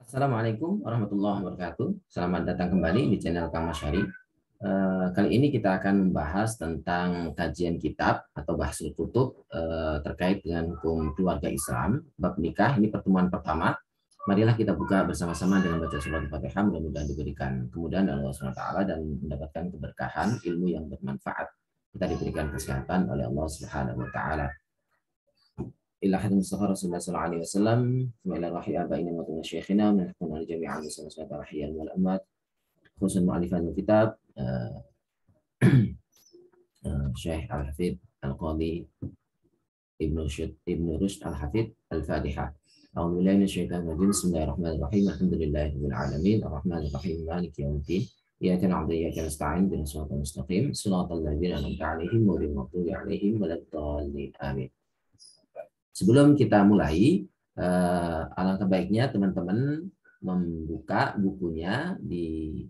Assalamualaikum warahmatullahi wabarakatuh. Selamat datang kembali di channel Kang Masyari. Kali ini kita akan membahas tentang kajian kitab atau bahsul kutub terkait dengan hukum keluarga Islam, bab nikah. Ini pertemuan pertama. Marilah kita buka bersama-sama dengan baca surat Al-Fatihah. Mudah-mudahan diberikan kemudahan dari Allah SWT dan mendapatkan keberkahan, ilmu yang bermanfaat. Kita diberikan kesehatan oleh Allah Subhanahu wa taala. إلى حد مصطفى رسول الله صلى الله عليه وسلم وإلى روح آبائنا ومشايخنا ونحن جميعا بسنة الأحياء والأموات خصوصا مؤلفات الكتاب الشيخ الحفيظ القاضي ابن رشد الحفيظ الفاتحة أعوذ بالله من الشيطان الرجيم بسم الله الرحمن الرحيم الحمد لله رب العالمين الرحمن الرحيم مالك يوم الدين إياك نعبد وإياك نستعين اهدنا الصراط المستقيم صراط الذين أنعمت عليهم غير المغضوب عليهم ولا الضالين آمين. Sebelum kita mulai, alangkah baiknya teman-teman membuka bukunya di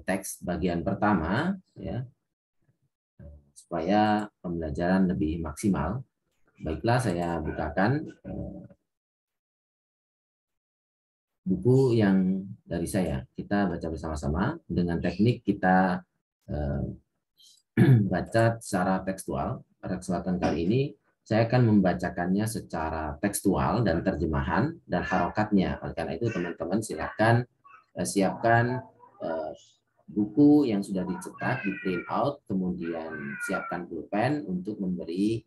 teks bagian pertama, ya, supaya pembelajaran lebih maksimal. Baiklah, saya bukakan buku yang dari saya. Kita baca bersama-sama dengan teknik kita baca secara tekstual. Pada kesempatan kali ini, saya akan membacakannya secara tekstual dan terjemahan dan harokatnya. Oleh karena itu teman-teman silakan siapkan buku yang sudah dicetak, di print out, kemudian siapkan pulpen untuk memberi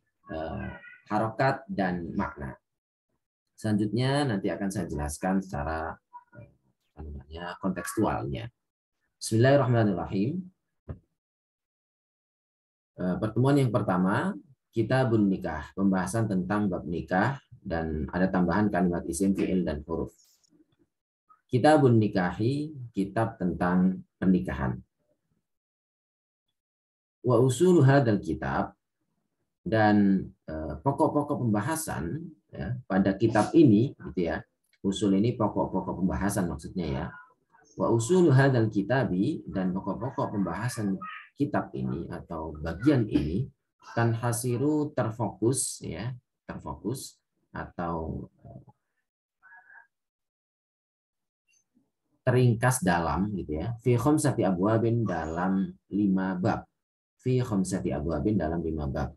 harokat dan makna. Selanjutnya nanti akan saya jelaskan secara kontekstualnya. Bismillahirrahmanirrahim. Pertemuan yang pertama, Kitabun Nikah, pembahasan tentang bab nikah dan ada tambahan kalimat isim, fi'il, dan huruf. Kitabun Nikahi, kitab tentang pernikahan. Wa usul hadal kitab, dan pokok-pokok pembahasan ya, pada kitab ini, gitu ya. Usul ini pokok-pokok pembahasan maksudnya ya. Wa usul hadal kitabi, dan pokok-pokok pembahasan kitab ini atau bagian ini kan hasiru terfokus ya, terfokus atau teringkas dalam gitu ya, fi khamsati abwabin, dalam 5 bab, fi khamsati abwabin, dalam 5 bab.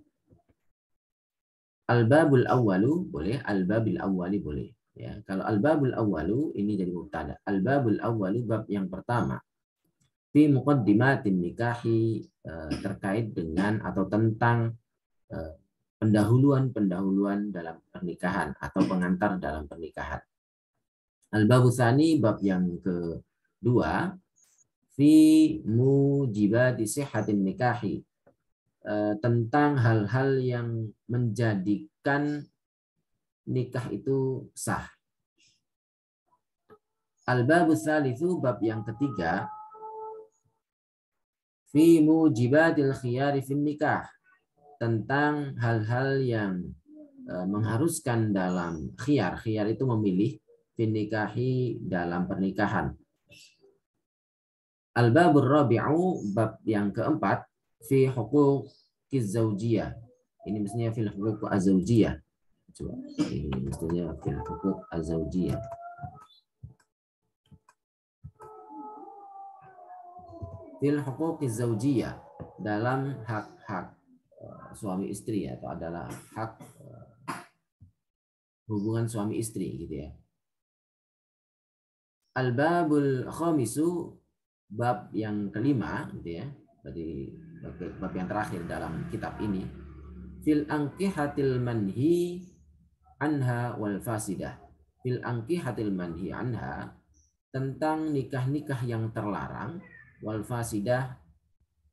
Al-babul awwalu boleh, al-babil awwali boleh ya. Kalau al-babul awwalu ini jadi mubtada. Al-babul awwalu, bab yang pertama, fi muqaddimatin nikahi, terkait dengan atau tentang pendahuluan-pendahuluan dalam pernikahan atau pengantar dalam pernikahan. Al-babu tsani, bab yang kedua, fi mujibati sihhatin nikahi, tentang hal-hal yang menjadikan nikah itu sah. Al-babu tsalitsu, bab yang ketiga, fi mujibatil khiyari fin nikah, tentang hal-hal yang mengharuskan dalam khiyar. Khiyar itu memilih, fin nikahi, dalam pernikahan. Al-babur rabi'u, bab yang keempat, fi huquqiz zaujiyah. Ini mestinya fil huquq az-zaujiyah. Coba. Ini mestinya fil huquq az-zaujiyah. Fil huquqiz zaujiyah, dalam hak-hak suami istri atau adalah hak hubungan suami istri gitu ya. Al-babul khamisu, bab yang kelima gitu ya. Tadi bab yang terakhir dalam kitab ini. Fil ankihatil manhi anha wal fasidah. Fil ankihatil manhi anha, tentang nikah-nikah yang terlarang, wal fasidah,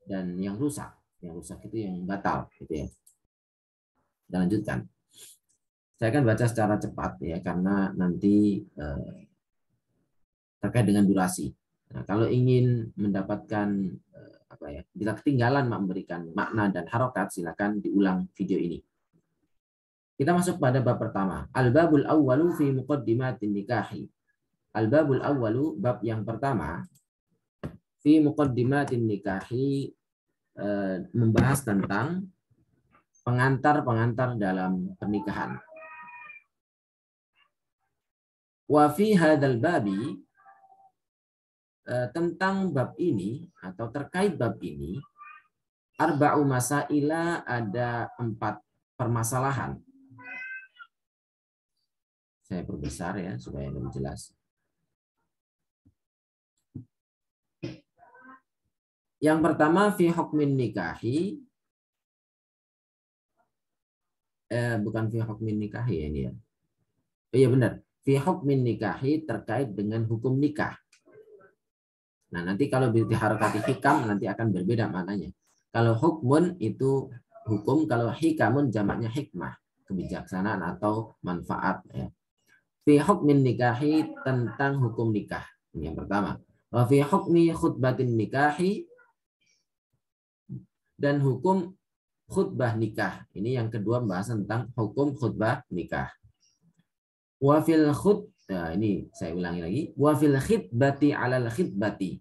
dan yang rusak. Yang rusak itu yang batal gitu ya. Dan lanjutkan. Saya akan baca secara cepat ya, karena nanti terkait dengan durasi. Nah, kalau ingin mendapatkan bila ketinggalan memberikan makna dan harokat, silakan diulang video ini. Kita masuk pada bab pertama. Al-babul awwalu fi muqaddimatin nikahi. Al-babul awwalu, bab yang pertama, fi muqaddimatin nikahi, membahas tentang pengantar-pengantar dalam pernikahan. Wa fi hadzal babi, tentang bab ini atau terkait bab ini, arba'u masaila, ada 4 permasalahan. Saya perbesar ya supaya lebih jelas. Yang pertama fi hukmin nikahi, bukan fi hukmin nikahi ya ini ya. Iya benar. Fi hukmin nikahi, terkait dengan hukum nikah. Nah, nanti kalau diharokati hikam nanti akan berbeda maknanya. Kalau hukmun itu hukum, kalau hikamun jamaknya hikmah, kebijaksanaan atau manfaat ya. Fi hukmin nikahi, tentang hukum nikah. Ini yang pertama. Wa fi hukmi khutbatin nikahi, dan hukum khutbah nikah. Ini yang kedua, membahas tentang hukum khutbah nikah. Wa fil khut, nah ini saya ulangi lagi. Wa fil khitbati alal khitbati.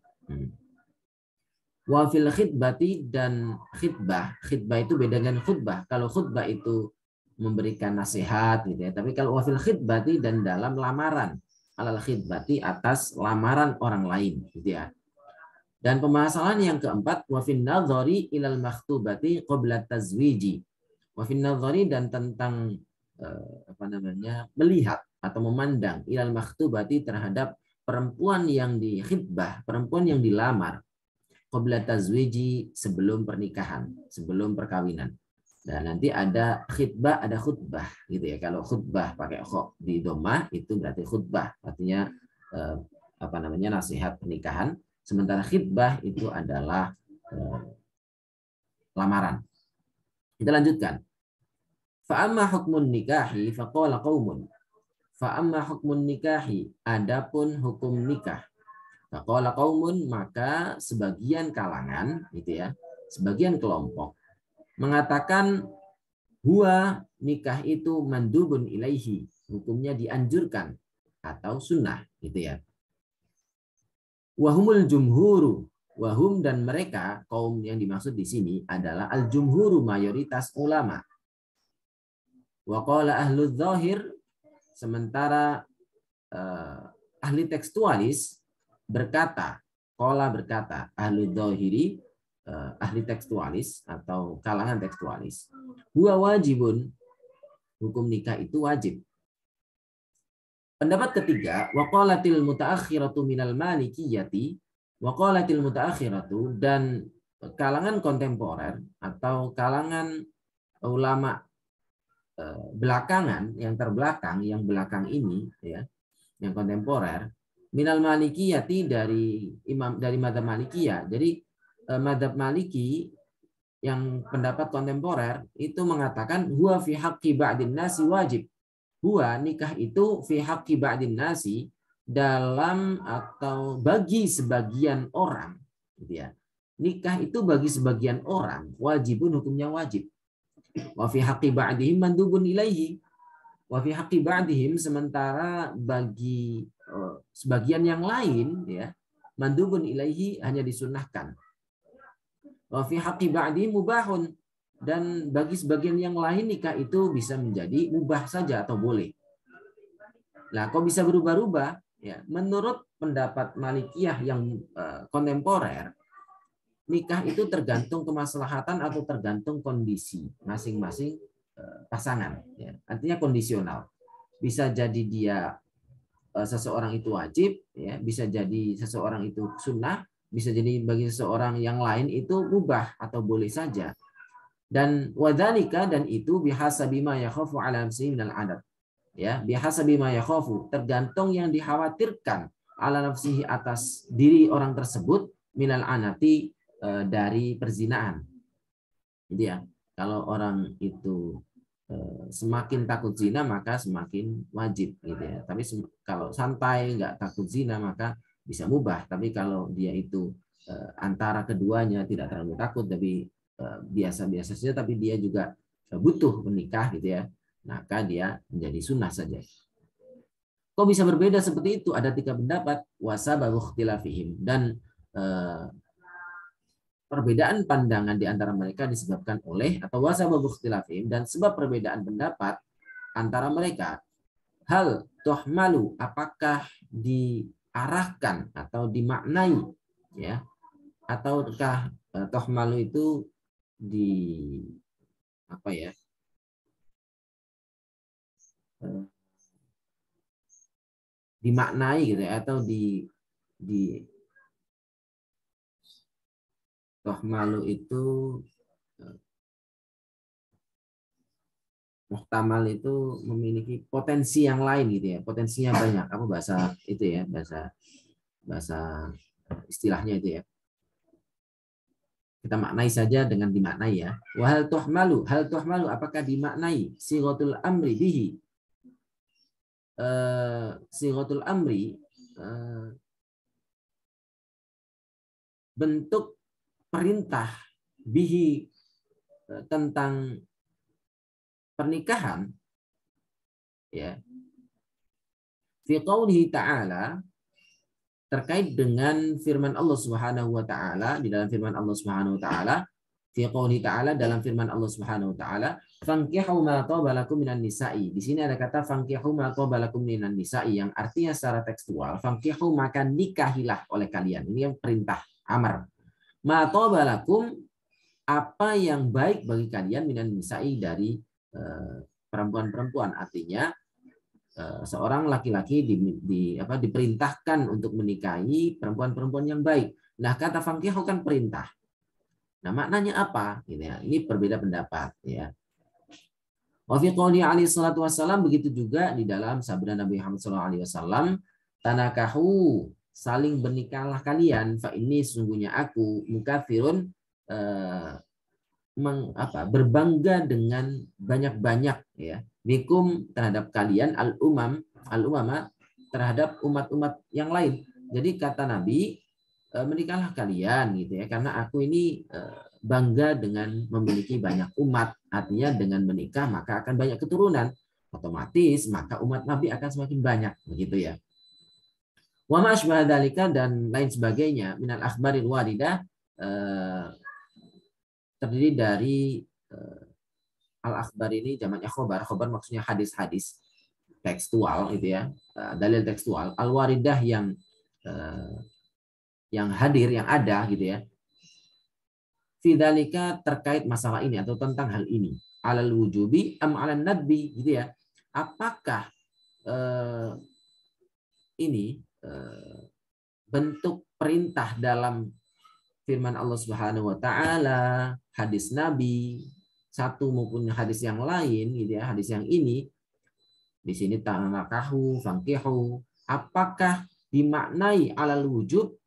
Wa fil khitbati, dan khitbah. Khitbah itu beda dengan khutbah. Kalau khutbah itu memberikan nasihat gitu ya. Tapi kalau wa fil khitbati, dan dalam lamaran, alal khitbati, atas lamaran orang lain gitu ya. Dan permasalahan yang keempat, wa fin nadhari ilal makhtubati qabla tazwiji. Wa fin nadhari, dan tentang melihat atau memandang ilal makhtubati, terhadap perempuan yang dikhitbah, perempuan yang dilamar, qabla tazwiji, sebelum pernikahan, sebelum perkawinan. Dan nanti ada khitbah, ada khutbah gitu ya. Kalau khutbah pakai kha di dhammah itu berarti khutbah, artinya nasihat pernikahan. Sementara khitbah itu adalah lamaran. Kita lanjutkan. Fa amma hukmun nikahi faqala qaumun. Fa amma hukmun nikahi, adapun hukum nikah. Faqala qaumun, maka sebagian kalangan gitu ya, sebagian kelompok mengatakan huwa, nikah itu mandubun ilaihi, hukumnya dianjurkan atau sunnah gitu ya. Wahumul jumhuru, wahum, dan mereka, kaum yang dimaksud di sini adalah al-jumhuru, mayoritas ulama. Wa qala ahlu dzahir, sementara ahli tekstualis berkata, qala berkata, ahlu dzahiri, ahli tekstualis atau kalangan tekstualis, huwa wajibun, hukum nikah itu wajib. Pendapat ketiga, waqalatil mutaakhiratu minal malikiyati, waqalatil mutaakhiratu, dan kalangan kontemporer atau kalangan ulama belakangan, yang terbelakang, yang belakang ini ya, yang kontemporer, minal malikiyati, dari madzhab Malikiyah. Jadi madzhab Maliki yang pendapat kontemporer itu mengatakan huwa fi haqqi ba'din nasi wajib. Huwa, nikah itu fi haqqi ba'din nasi, dalam atau bagi sebagian orang gitu ya. Nikah itu bagi sebagian orang wajibun, hukumnya wajib. Wa fi haqqi ba'dihim mandubun ilaihi. Wa fi haqqi ba'dihim, sementara bagi sebagian yang lain ya, mandubun ilaihi, hanya disunahkan. Wa fi haqqi ba'dihim mubahun, dan bagi sebagian yang lain nikah itu bisa menjadi mubah saja atau boleh. Nah, kok bisa berubah-ubah? Ya, menurut pendapat Malikiyah yang kontemporer, nikah itu tergantung kemaslahatan atau tergantung kondisi masing-masing pasangan. Ya. Artinya kondisional. Bisa jadi dia seseorang itu wajib, ya, bisa jadi seseorang itu sunnah, bisa jadi bagi seseorang yang lain itu mubah atau boleh saja. Dan wadzalika, dan itu bihasabi ma yakhafu ala nafsihi minal adab. Ya, bihasabi ma yakhafu, tergantung yang dikhawatirkan ala nafsihi, atas diri orang tersebut, minal anati, dari perzinaan. Jadi ya, kalau orang itu semakin takut zina maka semakin wajib gitu ya. Tapi kalau santai nggak takut zina maka bisa mubah. Tapi kalau dia itu antara keduanya, tidak terlalu takut tapi biasa-biasa saja, tapi dia juga butuh menikah gitu ya, maka dia menjadi sunnah saja. Kok bisa berbeda seperti itu? Ada 3 pendapat. Wasababu ikhtilafihim, dan perbedaan pandangan di antara mereka disebabkan oleh, atau wasababu ikhtilafihim, dan sebab perbedaan pendapat antara mereka, hal tuhmalu, apakah diarahkan atau dimaknai, ya, ataukah tuhmalu itu di apa ya, dimaknai gitu ya, atau di tuhmalu itu muhtamal itu memiliki potensi yang lain gitu ya, potensinya banyak, apa bahasa itu ya, bahasa bahasa istilahnya itu ya. Kita maknai saja dengan dimaknai ya. Wa hal tuhmalu apakah dimaknai sighatul amri bihi. Sighatul amri bentuk perintah bihi tentang pernikahan, ya, fi qaulihi ta'ala, terkait dengan firman Allah Subhanahu wa taala, di dalam firman Allah Subhanahu wa taala, fi qaulihi ta'ala, dalam firman Allah Subhanahu wa taala, fankihu ma taba lakum minan nisa'i. Di sini ada kata fankihu ma taba lakum minan nisa'i yang artinya secara tekstual fankihu, maka nikahilah oleh kalian. Ini yang perintah amar. Ma taba lakum, apa yang baik bagi kalian, minan nisa'i, dari perempuan-perempuan, artinya seorang laki-laki diperintahkan untuk menikahi perempuan-perempuan yang baik. Nah, kata fankihu kan perintah. Nah, maknanya apa? Ini berbeda pendapat, ya. Wa fi qouli alaihi salatu wassalam, begitu juga di dalam sabda Nabi Muhammad sallallahu alaihi wasallam, tanakahu, saling bernikahlah kalian, fa ini sesungguhnya aku mukatsirun, berbangga dengan banyak-banyak, ya, bikum, terhadap kalian, al-umama, terhadap umat-umat yang lain. Jadi kata Nabi, menikahlah kalian gitu ya, karena aku ini bangga dengan memiliki banyak umat. Artinya dengan menikah maka akan banyak keturunan, otomatis maka umat Nabi akan semakin banyak, begitu ya. Wa ma asbaha dzalika, dan lain sebagainya, minal akhbaril waridah, terdiri dari al-akhbar ini jamaknya khobar. Khobar maksudnya hadis-hadis tekstual itu ya, dalil tekstual. Al-waridah yang hadir, yang ada gitu ya. Fidzalika, terkait masalah ini atau tentang hal ini. Alal wujubi am alan nadbi gitu ya. Apakah ini bentuk perintah dalam firman Allah Subhanahu wa taala, hadis Nabi satu maupun hadis yang lain gitu ya, hadis yang ini di sini tanakahu fankihu, apakah dimaknai alal wujub,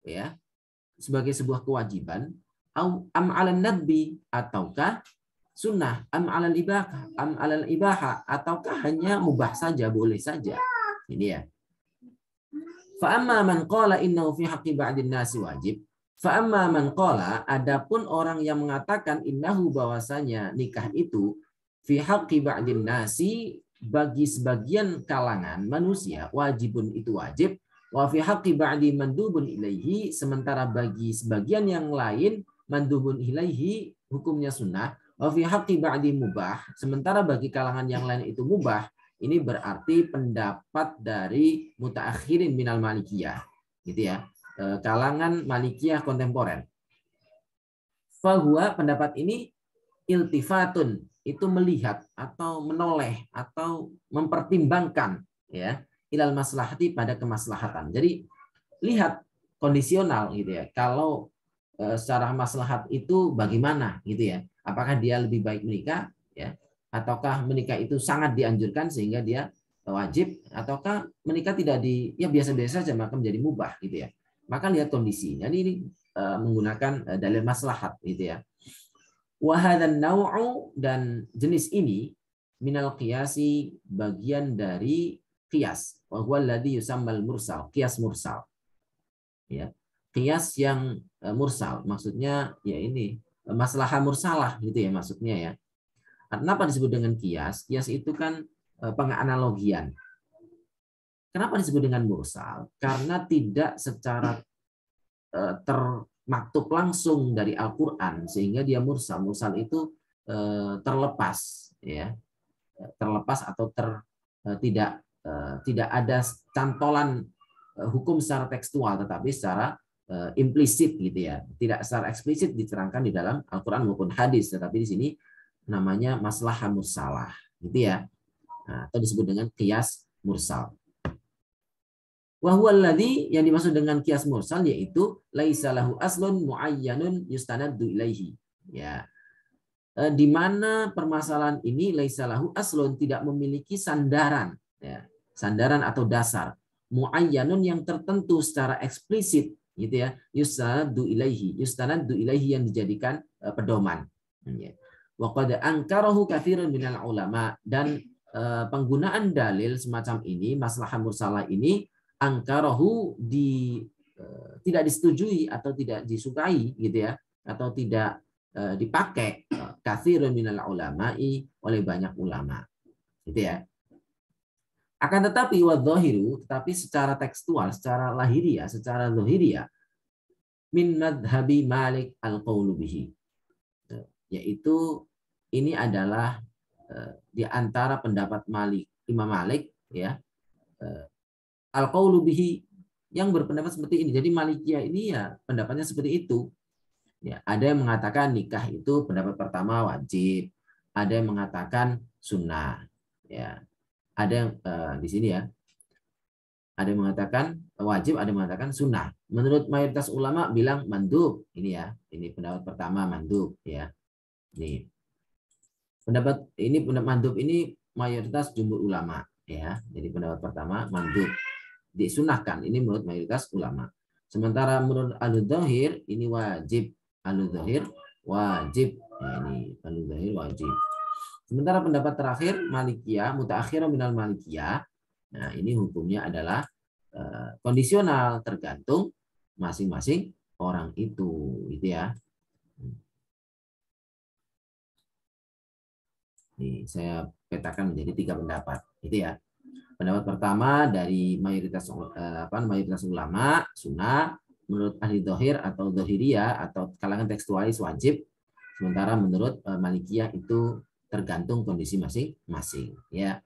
ya, sebagai sebuah kewajiban, am alal nadbi, ataukah sunnah, am alal ibaha, ataukah hanya mubah saja, boleh saja. Ini ya. Fa amma man qala innahu fi haqqi ba'din nasi wajib. Fa'amma man qala, adapun orang yang mengatakan innahu, bahwasanya nikah itu fi haqqi ba'din nasi, bagi sebagian kalangan manusia, wajibun itu wajib, wa fi haqqi ba'di mandubun ilaihi, sementara bagi sebagian yang lain mandubun ilaihi hukumnya sunnah, wa fi haqqi ba'di mubah, sementara bagi kalangan yang lain itu mubah. Ini berarti pendapat dari mutaakhirin minal malikiyah, gitu ya. Kalangan Malikiyah kontemporer. Fahuwa, pendapat ini, iltifatun, itu melihat atau menoleh atau mempertimbangkan, ya, ilal maslahati, pada kemaslahatan. Jadi lihat kondisional gitu ya. Kalau secara maslahat itu bagaimana gitu ya. Apakah dia lebih baik menikah, ya, ataukah menikah itu sangat dianjurkan sehingga dia wajib, ataukah menikah tidak ya biasa-biasa saja maka menjadi mubah gitu ya. Maka lihat kondisi. Jadi ini menggunakan dalil maslahat gitu ya. Wa hadzal naw'u, dan jenis ini, minal qiyasi, bagian dari qiyas. Wa huwa alladhi yusammal mursal, qiyas mursal. Ya. Qiyas yang mursal, maksudnya ya ini maslahah mursalah gitu ya maksudnya ya. Kenapa disebut dengan qiyas? Qiyas itu kan penganalogian. Kenapa disebut dengan mursal? Karena tidak secara termaktub langsung dari Al-Quran, sehingga dia mursal. Mursal itu terlepas, ya, terlepas atau tidak ada cantolan hukum secara tekstual, tetapi secara implisit gitu ya. Tidak secara eksplisit diterangkan di dalam Al-Qur'an maupun hadis, tetapi di sini namanya maslahah mursalah gitu ya. Nah, atau disebut dengan qiyas mursal. Wa huwa alladzi, yang dimaksud dengan qiyas mursal yaitu laisa lahu aslun muayyanun yustanaddu ilaihi. Ya. Di mana permasalahan ini laisa lahu aslun, tidak memiliki sandaran, ya. Sandaran atau dasar muayyanun yang tertentu secara eksplisit gitu ya, yustanaddu ilaihi yang dijadikan pedoman. Ya. Wa qad ankarahu katsirun minal ulama, dan penggunaan dalil semacam ini, maslahah mursalah ini, angkarahu tidak disetujui atau tidak disukai gitu ya, atau tidak dipakai katsirun minal ulama'i, oleh banyak ulama gitu ya. Akan tetapi wadzahiru, tetapi secara tekstual, secara lahiriah, secara zahiriah, min madhabi Malik al-qaulu bihi, yaitu ini adalah di antara pendapat Imam Malik ya, al-qaulu bihi, yang berpendapat seperti ini. Jadi Malikiyah ini ya pendapatnya seperti itu. Ya, ada yang mengatakan nikah itu pendapat pertama wajib, ada yang mengatakan sunnah. Ya, ada yang di sini ya, ada yang mengatakan wajib, ada yang mengatakan sunnah. Menurut mayoritas ulama bilang mandub. Ini ya, ini pendapat pertama mandub ya. Ini pendapat mandub ini mayoritas jumhur ulama ya. Jadi pendapat pertama mandub, disunahkan, ini menurut mayoritas ulama. Sementara menurut al-Dzahir ini wajib, al-Dzahir wajib. Nah, ini al-Dzahir wajib. Sementara pendapat terakhir Malikiyah, mutaakhirah minal Malikiyah, nah ini hukumnya adalah kondisional, tergantung masing-masing orang itu, gitu ya. Nih, saya petakan menjadi 3 pendapat, gitu ya. Pendapat pertama dari mayoritas ulama sunnah, menurut ahli dzahir atau dzahiriyah atau kalangan tekstualis wajib. Sementara menurut Malikiyah itu tergantung kondisi masing-masing ya.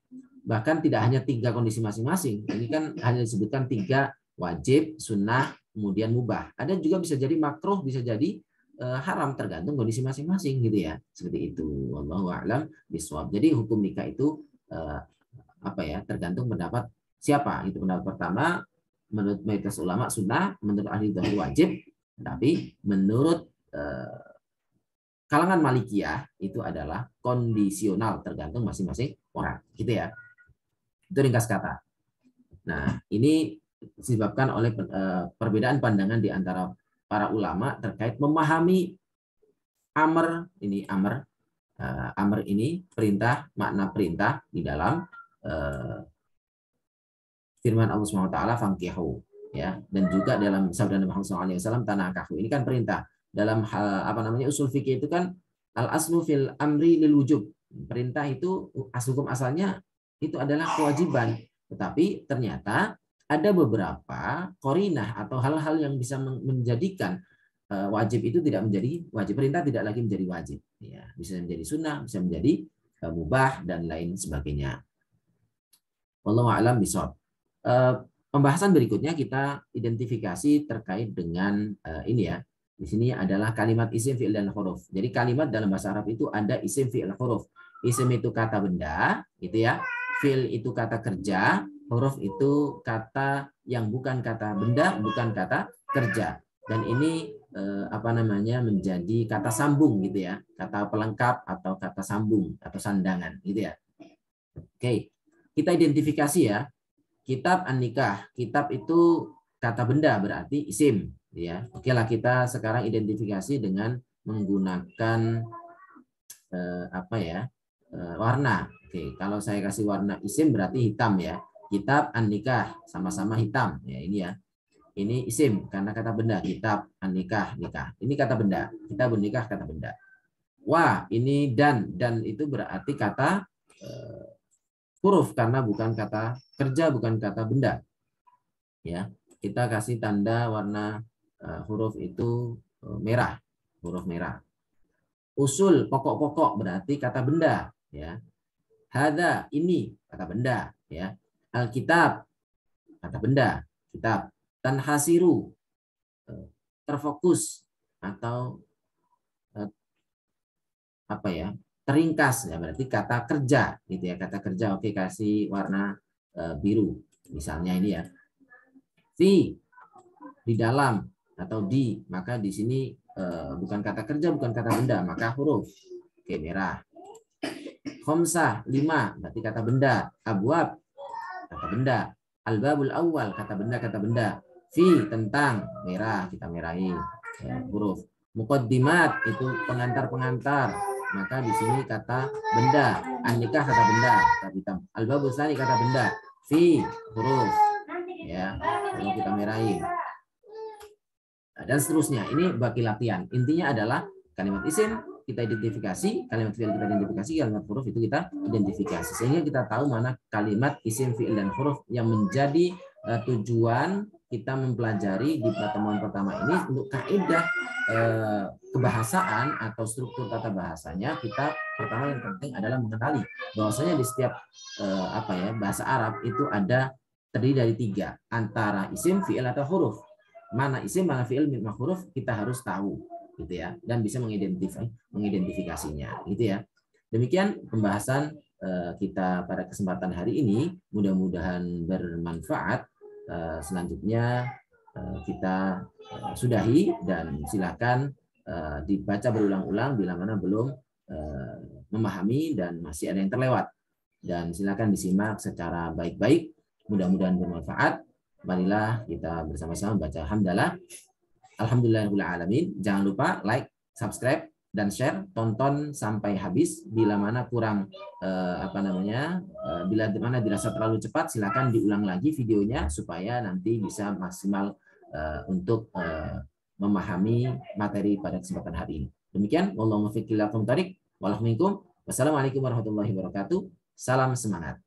Bahkan tidak hanya 3 kondisi masing-masing. Ini kan hanya disebutkan 3, wajib, sunnah, kemudian mubah. Ada juga bisa jadi makruh, bisa jadi haram, tergantung kondisi masing-masing gitu ya. Seperti itu. Wallahu a'lam bishawab. Jadi hukum nikah itu tergantung pendapat siapa. Itu pendapat pertama menurut mayoritas ulama sunnah, menurut ahli dzahir wajib, tapi menurut kalangan Malikiyah itu adalah kondisional, tergantung masing-masing orang, gitu ya. Itu ringkas kata. Nah, ini disebabkan oleh perbedaan pandangan di antara para ulama terkait memahami amr ini. Amr ini perintah, makna perintah di dalam firman Allah Subhanahu wa taala fankihu ya, dan juga dalam sabda Nabi Muhammad SAW tanakahu. Ini kan perintah. Dalam usul fikih itu kan al aslu fil amri lil wujub. Perintah itu hukum asalnya itu adalah kewajiban. Tetapi ternyata ada beberapa qarinah atau hal-hal yang bisa menjadikan wajib itu tidak menjadi wajib. Perintah tidak lagi menjadi wajib. Ya, bisa menjadi sunnah, bisa menjadi mubah dan lain sebagainya. Wallahu a'lam bishawab. Pembahasan berikutnya kita identifikasi terkait dengan ini ya. Di sini adalah kalimat isim, fi'il, dan huruf. Jadi kalimat dalam bahasa Arab itu ada isim, fi'il, huruf. Isim itu kata benda, gitu ya. Fi'il itu kata kerja, huruf itu kata yang bukan kata benda, bukan kata kerja. Dan ini menjadi kata sambung gitu ya, kata pelengkap atau kata sambung atau sandangan gitu ya. Oke, kita identifikasi ya. Kitab an-nikah, kitab itu kata benda berarti isim ya. Oke lah, kita sekarang identifikasi dengan menggunakan warna. Oke, kalau saya kasih warna isim berarti hitam ya. Kitab an-nikah sama-sama hitam ya, ini ya. Ini isim karena kata benda, kitab an-nikah, nikah. Ini kata benda. Kitab an-nikah kata benda. Wah, ini dan itu berarti kata huruf karena bukan kata kerja, bukan kata benda. Ya, kita kasih tanda warna huruf itu merah, huruf merah. Usul, pokok-pokok berarti kata benda. Ya, Hada, ini kata benda, ya. Alkitab, kata benda, kitab. Tanhasiru, terfokus atau apa ya, teringkas, ya berarti kata kerja gitu ya, kata kerja. Oke, kasih warna biru misalnya ini ya. Fi, di dalam atau di, maka di sini bukan kata kerja, bukan kata benda, maka huruf. Oke, merah. Khomsah, 5, berarti kata benda. Abwab, kata benda. Al-babul awal, kata benda. Fi, tentang, merah, kita merahi huruf. Muqaddimat, itu pengantar-pengantar, maka di sini kata benda. An-nikah, kata benda, kata hitam. Al-babul tsani, kata benda. Fi, huruf, ya, kalau kita merahi. Dan seterusnya. Ini bagi latihan. Intinya adalah kalimat isim kita identifikasi, kalimat fi'il kita identifikasi, kalimat huruf itu kita identifikasi. Sehingga kita tahu mana kalimat isim, fi'il, dan huruf yang menjadi tujuan kita mempelajari di pertemuan pertama ini. Untuk kaidah kebahasaan atau struktur tata bahasanya, kita pertama yang penting adalah mengenali bahwasanya di setiap bahasa Arab itu ada terdiri dari 3, antara isim, fi'il, atau huruf. Mana isim, mana fi'il, mana huruf, kita harus tahu gitu ya, dan bisa mengidentifikasinya gitu ya. Demikian pembahasan kita pada kesempatan hari ini, mudah-mudahan bermanfaat. Selanjutnya kita sudahi, dan silakan dibaca berulang-ulang bila mana belum memahami dan masih ada yang terlewat, dan silakan disimak secara baik-baik, mudah-mudahan bermanfaat. Marilah kita bersama-sama baca hamdalah. Alhamdulillahirabbil alamin. Jangan lupa like, subscribe, dan share. Tonton sampai habis. Bila mana kurang bila mana dirasa terlalu cepat, silakan diulang lagi videonya supaya nanti bisa maksimal untuk memahami materi pada kesempatan hari ini. Demikian, wallahu muwaffiq ila aqwamit thoriq. Wassalamualaikum warahmatullahi wabarakatuh. Salam semangat.